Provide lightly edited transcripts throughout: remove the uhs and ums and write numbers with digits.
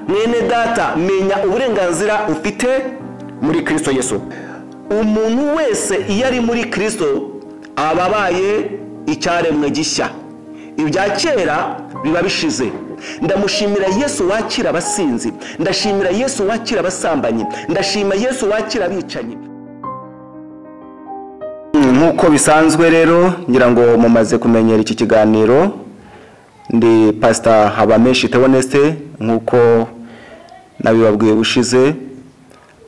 mwene data menya uburenganzira ufite muri Kristo Yesu. Umuntu wese iyo ari muri Kristo aba abaye icyaremwe gishya, ibya kera biba bishize. Ndamushimira Yesu wakira abasinzi, ndashimira Yesu wakira abasambanyi, ndashima Yesu wakira abicanyi. Nkuko bisanzwe rero ngira ngo mumaze kumenyera iki kiganiro, ndi Pastor Habameshi Theoneste nkuko nabibabwiye bushize,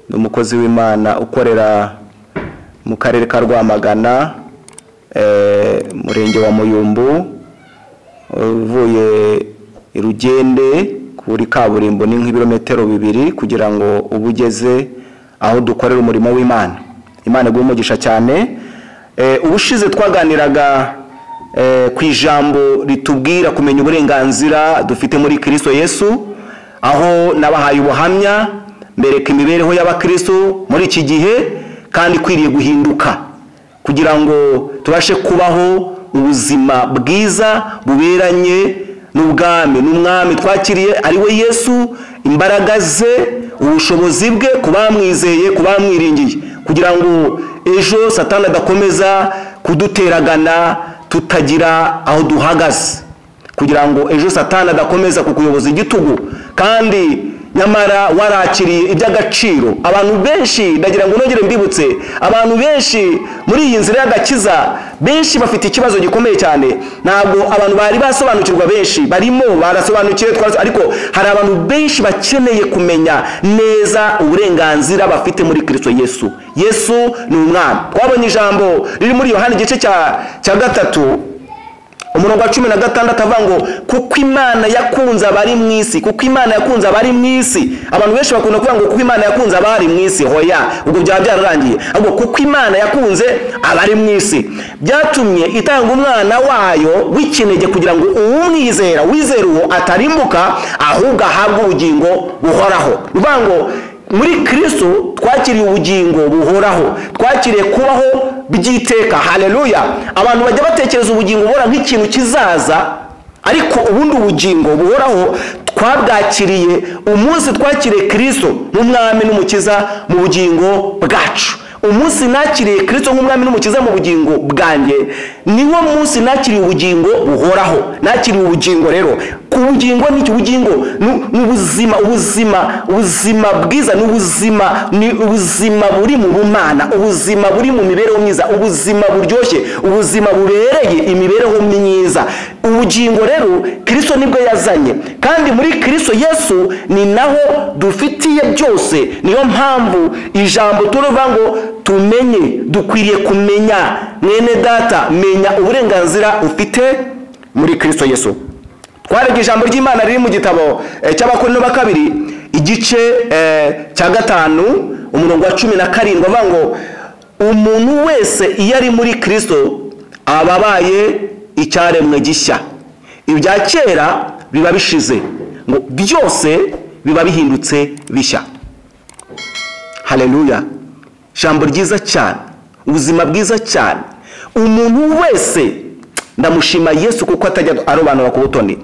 n'umukozi w'Imana ukorera mu karere ka Rwamagana, murenge wa Muyumbu, uvuye Rugende kuri kaburimbo ni nk'ibirometero 2 kugira ngo ubugeze aho dukorera umurimo w'Imana. Imana igumugisha cyane. Ubushize twaganiraga ku ijambo ritubwira kumenya uburenganzira dufite muri Kristo Yesu, aho nabahaye ubuhamya mbereka imibereho y'abakristo muri iki gihe kandi kwiriye guhinduka kugira ngo tubashe kubaho ubuzima bwiza buberanye n'umwami twakiriye ari we Yesu, imbaraga ze, ubushobozi bwe kubamwizeye, kubamwiringiye, kugira ngo ejo Satani adakomeza kuduteragana tutagira aho duhagaze, kugira ngo ejo Satani adakomeza kukuyoboza igitugu kandi nyamara warakiriye iby'agaciro. Abantu benshi ndagira ngo nongere mbibutse, abantu benshi muri iyi nzira y'agakiza benshi bafite ikibazo gikomeye cyane. Ntabwo abantu bari basobanukirwa, benshi barimo barasobanukiwe, ariko hari abantu benshi bakeneye kumenya neza uburenganzira bafite muri Kristo Yesu. Yesu ni umwami. Twabonye ijambo riri muri Yohana igice cya 3 umurongo wa 16 avuga ngo kuko Imana yakunze abari mu isi, kuko Imana yakunze abari mu isi. Abantu benshi bakunda kuvuga ngo kuko Imana yakunze abari mu isi, hoya ubwo byaba byararangiye. Ahubwo kuko Imana yakunze abari mu isi byatumye itanga umwana wayo w'ikinege kugira ngo uwumwizera, wizera uwo atarimbuka ahubwo ahabwe ubugingo buhoraho. Bivuga ngo muri Kristo twakiriye ubugingo buhoraho, twakiriye kubaho byiteka. Haleluya. Abantu bajya batekereza ubugingo buhoraho nk'ikintu kizaza, ariko ubundi ubugingo buhoraho twabwakiriye umunsi twakiriye Kristo nk'umwami n'umukiza mu bugingo bwacu. Umunsi nakiriye Kristo nk'umwami n'umukiza mu bugingo bwanjye, niwo munsi nakiriye ubugingo buhoraho. Nakiriye ubugingo rero, ku bugingo n'iki bugingo n'ubuzima, ubuzima bwiza, ni ubuzima buri mu bumana, ubuzima buri mu mibereho myiza, ubuzima buryoshye, ubuzima bubereye imibereho myiza. Ubugingo rero Kristo nibwo yazanye, kandi muri Kristo Yesu ni naho dufitiye byose. Niyo mpamvu ijambo turuvuga ngo tumenye, dukwiriye kumenya. Mwene data menya uburenganzira ufite muri Kristo Yesu. Twarega ijambo ry'Imana riri mu gitabo cy'Abakorinto ba 2 igice cya 5 umurongo wa 17 avuga ngo umuntu wese iyo ari muri Kristo aba abaye icyaremwe gishya, ibya kera biba bishize, ngo byose biba bihindutse bishya. Haleluya. Jambo ryiza cyane, ubuzima bwiza cyane. Umuntu wese ndamushima Yesu kuko atajya arobanura ku butoni.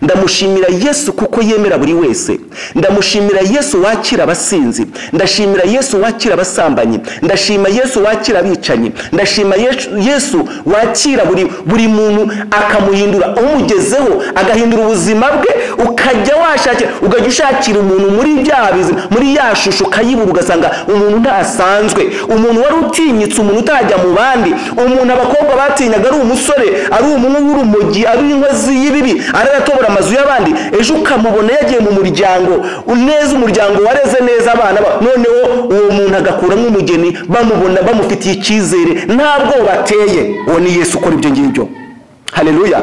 Ndamushimira Yesu kuko yemera buri wese. Ndamushimira Yesu wakira abasinzi, ndashimira Yesu wakira abasambanyi, ndashima Yesu wakira abicanyi, ndashima Yesu wakira buri muntu akamuhindura, umugezeho agahindura ubuzima bwe, ukajya washakira, ugajya ushakira umuntu muri bya bizima, muri ya shusho ukayibura ugasanga umuntu ntasanzwe, umuntu wari utinyitse, umuntu utajya mu bandi, umuntu abakobwa batinyaga ari umusore, ari umuntu w'urumogi, ari inkozi y'ibibi, aratobora amazu y'abandi, ejo ukamubona yagiye mu muryango neza, umuryango wareze neza abana, noneho uwo muntu agakuramo umugeni, bamubona bamufitiye icyizere, ntabwo bateye. Uwo ni Yesu ukora ibyo ngibyo. Haleluya.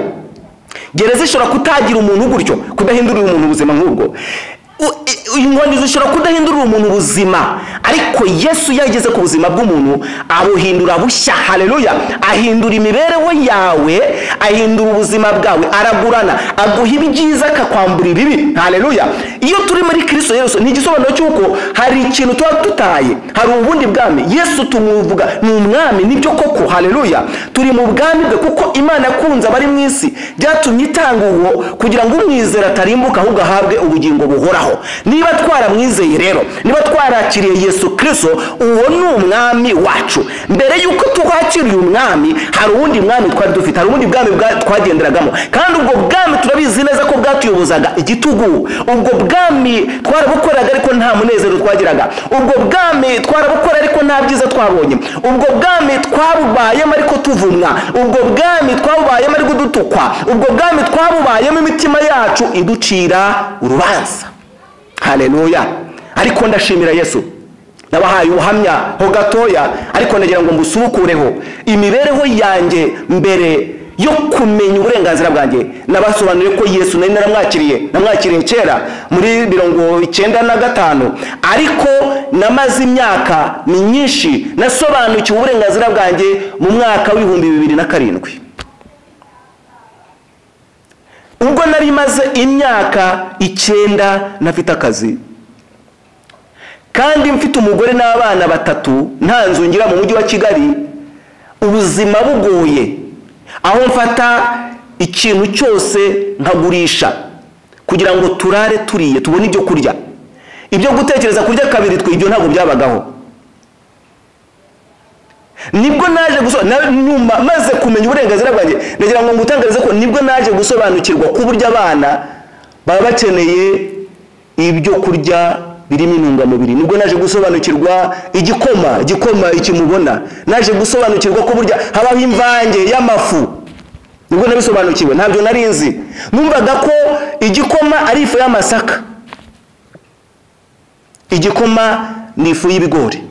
Gereza ishobora kutagira umuntu gutyo, kudahindurira umuntu ubuzima nk'ubwo. Inkoni zishobora kudahindurira umuntu ubuzima, ariko Yesu yageze ku buzima bw'umuntu abuhindura bushya. Haleluya. Ahindura imibereho yawe, ahindura ubuzima bwawe, aragurana, aguha ibyiza akakwambura ibibi. Haleluya. Iyo turi muri Kristo Yesu ni igisobanuro cy'uko hari ikintu tuba tutaye, hari ubundi bwami. Yesu tumuvuga ni umwami, nibyo koko. Haleluya. Turi mu bwami bwe kuko Imana yakunze abari mu isi, byatumye itanga uwo kugira ngo umwizera atarimbuka ahubwo ahabwe ubugingo buhoraho. Niba twaramwizeye rero, niba twarakiriye Yesu Kristo, uwo ni umwami wacu. Mbere yuko twakiriye umwami, hari ubundi mwami twari dufite, hari ubundi bwami twagenderagamo, kandi ubwo bwami turabizi neza ko bwatuyobozaga igitugu. Ubwo bwami twarabukoraga ariko nta munezero twagiraga. Ubwo bwami twarabukora ariko nta byiza twabonye. Ubwo bwami twabubayemo ariko tuvumwa. Ubwo bwami twabubayemo ariko dutukwa. Ubwo bwami twabubayemo imitima yacu iducira urubanza. Haleluya. Ariko ndashimira Yesu, nabahaye ubuhamya ho gatoya, ariko nagira ngo mbusubukureho imibereho yanjye mbere yo kumenya uburenganzira bwanjye. Nabasobanuriye ko Yesu nari namwakiriye kera muri 1995, ariko namaze imyaka ni nyinshi nasobanukiwe uburenganzira bwanjye mu mwaka w'2007. Ubwo nari maze imyaka 9 nafite akazi, kandi mfite umugore n'abana 3, nta nzu ngira mu mujyi wa Kigali, ubuzima bugoye, aho mfata ikintu cyose nkagurisha kugira ngo turare turiye tubone ibyo kurya. Ibyo gutekereza kurya kabiri twe ibyo ntabwo byabagaho. Nibwo naje nyuma maze kumenya uburenganzira bwanjye, nagira ngo ngutangarize ko nibwo naje gusobanukirwa ko burya abana baba bakeneye ibyo kurya birimo intungamubiri. Nibwo naje gusobanukirwa igikoma ikimubona. Naje gusobanukirwa ko burya habaho imvange y'amafu. Nibwo nabisobanukiwe, ntabyo nari nzi. Numvaga ko igikoma ari ifu y'amasaka. Igikoma ni ifu y'ibigori.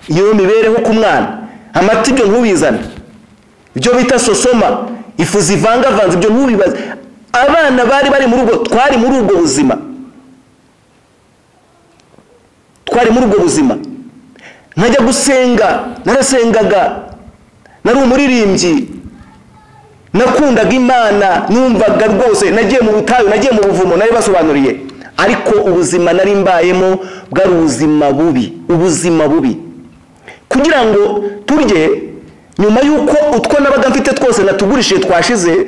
Iyo mibereho ku mwana, amata ibyo ntubizane. Ibyo bita sosoma, ifu zivangavanze, ibyo ntubibaze. Abana bari mu rugo, twari muri ubwo buzima. Nkajya gusenga, narasengaga, nari umuririmbyi, nakundaga Imana, numvaga rwose, nagiye mu butayu, nagiye mu buvumo, nari basobanuriye. Ariko ubuzima nari mbayemo bwari ubuzima bubi. Kugira ngo turye, nyuma yuko utwo nabaga mfite twose natugurishije twashize,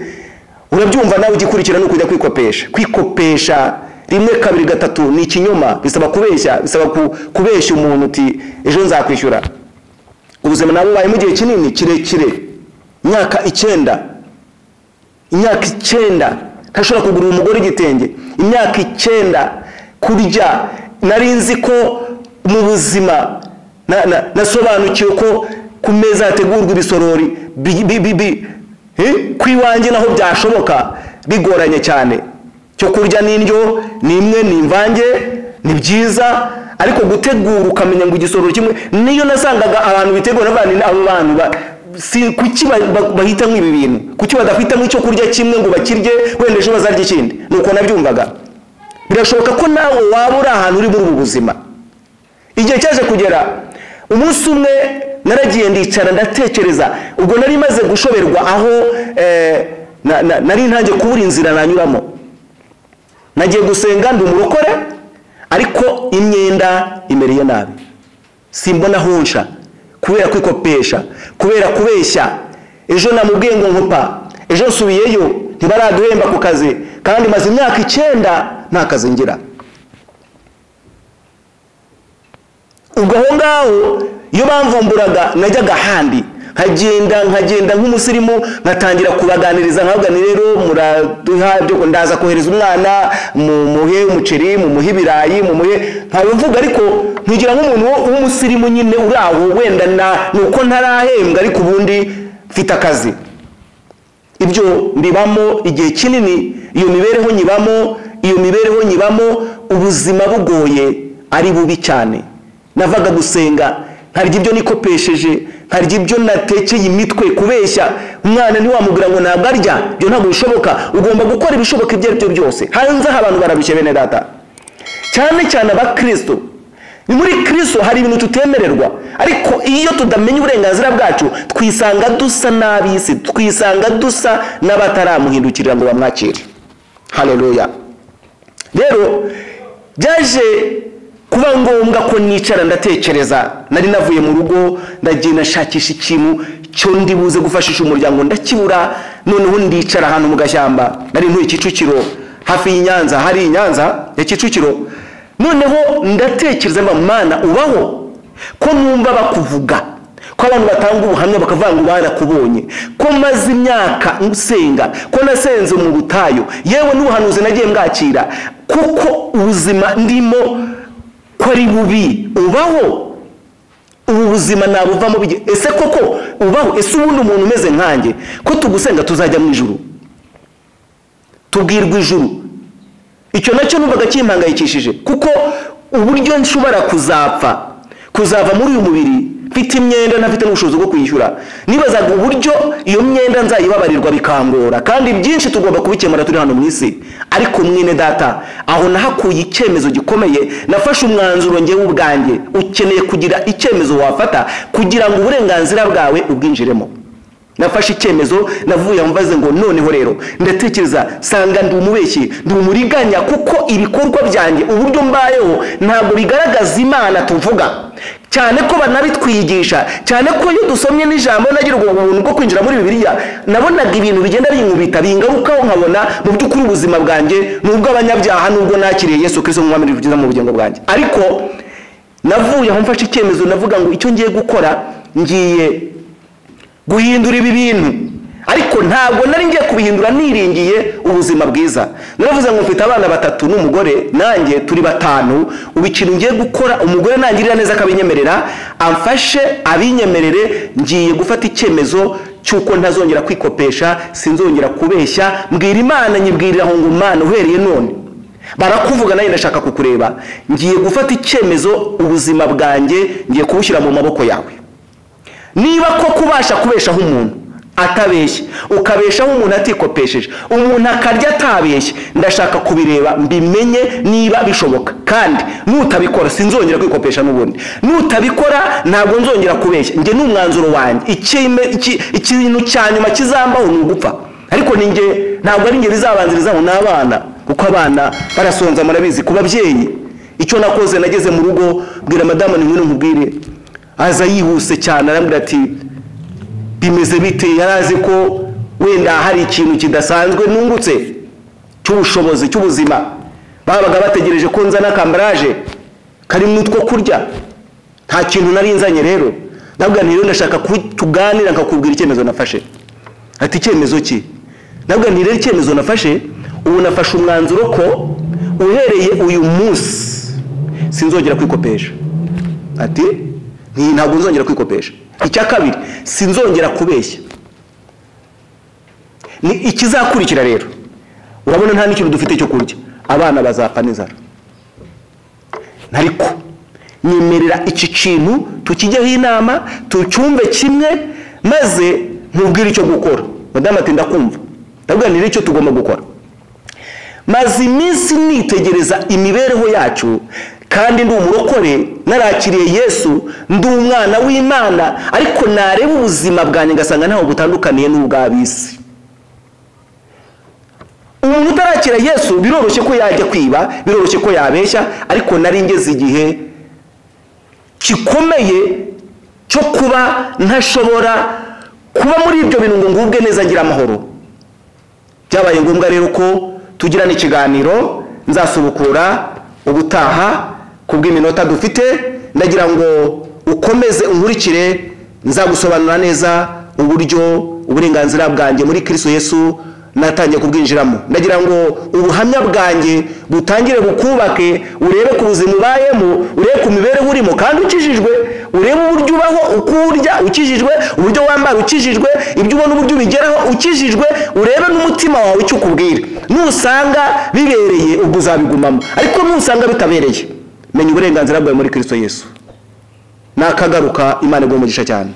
urabyumva nawe ugikurikira no kujya kwikopesha 1, 2, 3 ni ikinyoma. Bisaba kubeshya umuntu uti ejo nzakwishyura. Ubuzima nabo baye mu gihe kinini kirekire, imyaka 9 ntashobora kugurira umugore igitenge. Imyaka 9 kurya. Nari nzi ko mu buzima nasobanukiwe ko ku meza hategurwa ibisorori kwiwanjye naho byashoboka bigoranye cyane. Cyo kurya n'indyo nimwe n'imvange ni byiza, ariko gutegura ukamenya ngo igisororo kimwe niyo nasangaga abantu bitegura abo bantu kuki bahita nk'ibi bintu, kuki badafite nk'icyo kurya kimwe ngo bakirye wenda ejo bazarya ikindi. Nuko nabyumvaga. Birashoboka ko nawe waba uri ahantu uri muri ubu buzima. Igihe cyaje kugera, umunsi umwe naragiye ndicara ndatekereza. Ubwo nari maze gushoberwa aho nari ntangiye kubura inzira nanyuramo. Nagiye gusenga ndi umurokore, ariko imyenda imereye nabi. Simbona honsha kubera kwikopesha, kubera kubeshya. Ejo namubwiye ngo nkupa, ejo nsubiyeyo ntibaraduhemba ku kazi, kandi maze imyaka 9 nta kazi ngira. Ubwo aho ngaho iyo bamvumburaga najyaga handi, nkagenda nk'umusirimu, nkatangira kubaganiriza nkavuga ni rero muraduha byo ndaza kohereza umwana muhe umuceri, mumuhe ibirayi, nkabivuga, ariko nkigira nk'umuntu w'umusirimu nyine uraho wenda nuko ntarahembwa ariko ubundi mfite akazi. Ibyo mbibamo igihe kinini, iyo mibereho nyibamo, ubuzima bugoye ari bubi cyane. Navaga gusenga, nkarya ibyo nikopesheje, nkarya ibyo natekeye imitwe, kubeshya. Umwana ntiwamubwira ngo ntabwo arya, byo ntabwo bishoboka. Ugomba gukora ibishoboka ibyo ari byo byose. Hanze abantu barabishye bene data, cyane cyane abakristo. ni muri Kristo hari ibintu tutemererwa, ariko iyo tudamenye uburenganzira bwacu twisanga dusa n'ab'isi, twisanga dusa n'abataramuhindukirira ngo bamwakire. Haleluya. Rero byaje kuba ngombwa ko nicara ndatekereza. Nari navuye mu rugo ndagiye nashakisha ikintu cyo ndibuze gufashisha umuryango ndakibura, noneho ndicara ahantu mu gashyamba. Nari ntuye Kicukiro hafi y'Inyanza, hari Inyanza ya Kicukiro. Noneho ndatekereza Mana ubaho, ko numva bakuvuga, ko abantu batanga ubuhamya bakavuga ngo barakubonye, ko maze imyaka nsenga, ko nasenze mu butayu, yewe n'ubuhanuzi nagiye mbwakira, kuko ubuzima ndimo ko ari bubi. Ubaho, ubu buzima nabuvamo bige. Ese koko ubaho? Ese ubundi umuntu umeze nkanjye ko tugusenga tuzajya mu ijuru, tubwirwa ijuru? Icyo nacyo numvaga kimpangayikishije, kuko uburyo nshobora kuzava muri uyu mubiri mfite imyenda ntafite n'ubushobozi bwo kwishyura, nibazaga uburyo iyo myenda nzayibabarirwa bikangora, kandi byinshi tugomba kubikemura turi hano mu isi. Ariko mwene data, aho nahakuye icyemezo gikomeye, nafashe umwanzuro ngewe ubwanjye. Ukeneye kugira icyemezo wafata kugira ngo uburenganzira bwawe ubwinjiremo. Nafashe icyemezo, navuye mvaze ngo noneho rero ndatekereza sanga ndi umubeshyi, ndi umuriganya, kuko ibikorwa byanjye uburyo mbayeho ntabwo bigaragaza Imana tuvuga, cyane ko banabitwigisha, cyane ko iyo dusomye n'ijambo nagira ubuntu bwo kwinjira muri Bibiliya, nabonaga ibintu bigenda binkubita bingarukaho, nkabona mu by'ukuri ubuzima bwanjye nubwo abanyabyaha, nubwo nakiriye Yesu Kristo nk'umwami n'umukiza mu bugingo bwanjye. Ariko navuye aho mfashe icyemezo, navuga ngo icyo ngiye gukora, ngiye guhindura ibi bintu. Ariko ntabwo nari ngiye kubihindura niringiye ubuzima bwiza. Naravuze ngo mfite abana 3 n'umugore, nanjye turi 5. Ubu ikintu ngiye gukora, umugore nangirira neza akabinyemerera, amfashe abinyemerere, ngiye gufata icyemezo cyuko ntazongera kwikopesha, sinzongera kubeshya. Mbwira Imana, nyibwirira aho ngo Mana uhereye none barakuvuga nayo ndashaka kukureba. Ngiye gufata icyemezo, ubuzima bwanjye ngiye kubushyira mu maboko yawe. Niba ko kubasha kubeshaho umuntu atabeshye, ukabeshaho umuntu atikopesheje, umuntu akarya atabeshye, ndashaka kubireba mbimenye niba bishoboka. Kandi nutabikora sinzongera kwikopesha n'ubundi, nutabikora ntabwo nzongera kubeshya. Nge n'umwanzuro wanjye, ikintu cyanyuma kizambaho ni ugupfa. Ariko ninge ntabwo ari nge bizabanzirizaho n'abana, kuko abana barasonza, murabizi. Ku babyeyi icyo nakoze, nageze mu rugo bwira madamu ni ngwino nkubwire. Aza yihuse cyane arambwira ati bimeze bite? Yarazi ko wenda hari ikintu kidasanzwe nungutse cy'ubushobozi cy'ubuzima. Babaga bategereje ko nzana kambraje kari mutwo kurya, nta kintu nari nzanye. Rero nabwo nti ndashaka tuganira nkakubwira icyemezo nafashe. Ati icyemezo ki? Nabwo nti rero icyemezo nafashe, ubu nafashe umwanzuro ko uhereye uyu munsi sinzongera kwikopesha. Ati ntabwo nzongera kwikopesha. Icya kabiri, sinzongera kubeshya. Ni ikizakurikira rero, urabona nta n'ikintu dufite cyo kurya, abana bazapfa n'inzara. Ariko nyemerera iki kintu tukijyeho inama, tucyumve kimwe, maze nkubwire icyo gukora. Madamu ati ndakumva. Ndabwira icyo tugomba gukora. Maze iminsi nitegereza imibereho yacu, kandi ndi umurokore, narakiriye Yesu, ndi umwana w'Imana, ariko nareba ubuzima bwanjye ngasanga ntaho butandukaniye n'ubw'abisi. Umuntu utarakira Yesu biroroshye ko yajya kwiba, biroroshye ko yabeshya, ariko nari ngeze igihe gikomeye cyo kuba ntashobora kuba muri ibyo bintu ngo ngubwe neza ngira amahoro. Byabaye ngombwa rero ko tugirana ikiganiro, nzasubukura ubutaha kubw'iminota dufite. Ndagira ngo ukomeze unkurikire, nzagusobanura neza uburyo uburenganzira bwanjye muri Kristo Yesu natangiye kubwinjiramo. Ndagira ngo ubuhamya bwanjye butangire bukubake, urebe ku buzima ubayemo, urebe ku mibereho urimo kandi ukijijwe, urebe uburyo ubaho, uko urya ukijijwe, uburyo wambara ukijijwe, ibyo ubona uburyo ubigeraho ukijijwe, urebe n'umutima wawe icyo ukubwira. Nusanga bibereye ubwo uzabigumamo, ariko nusanga bitabereye, menya uburenganzira bwawe muri Kristo Yesu. Nakagaruka. Imana iguhe umugisha cyane.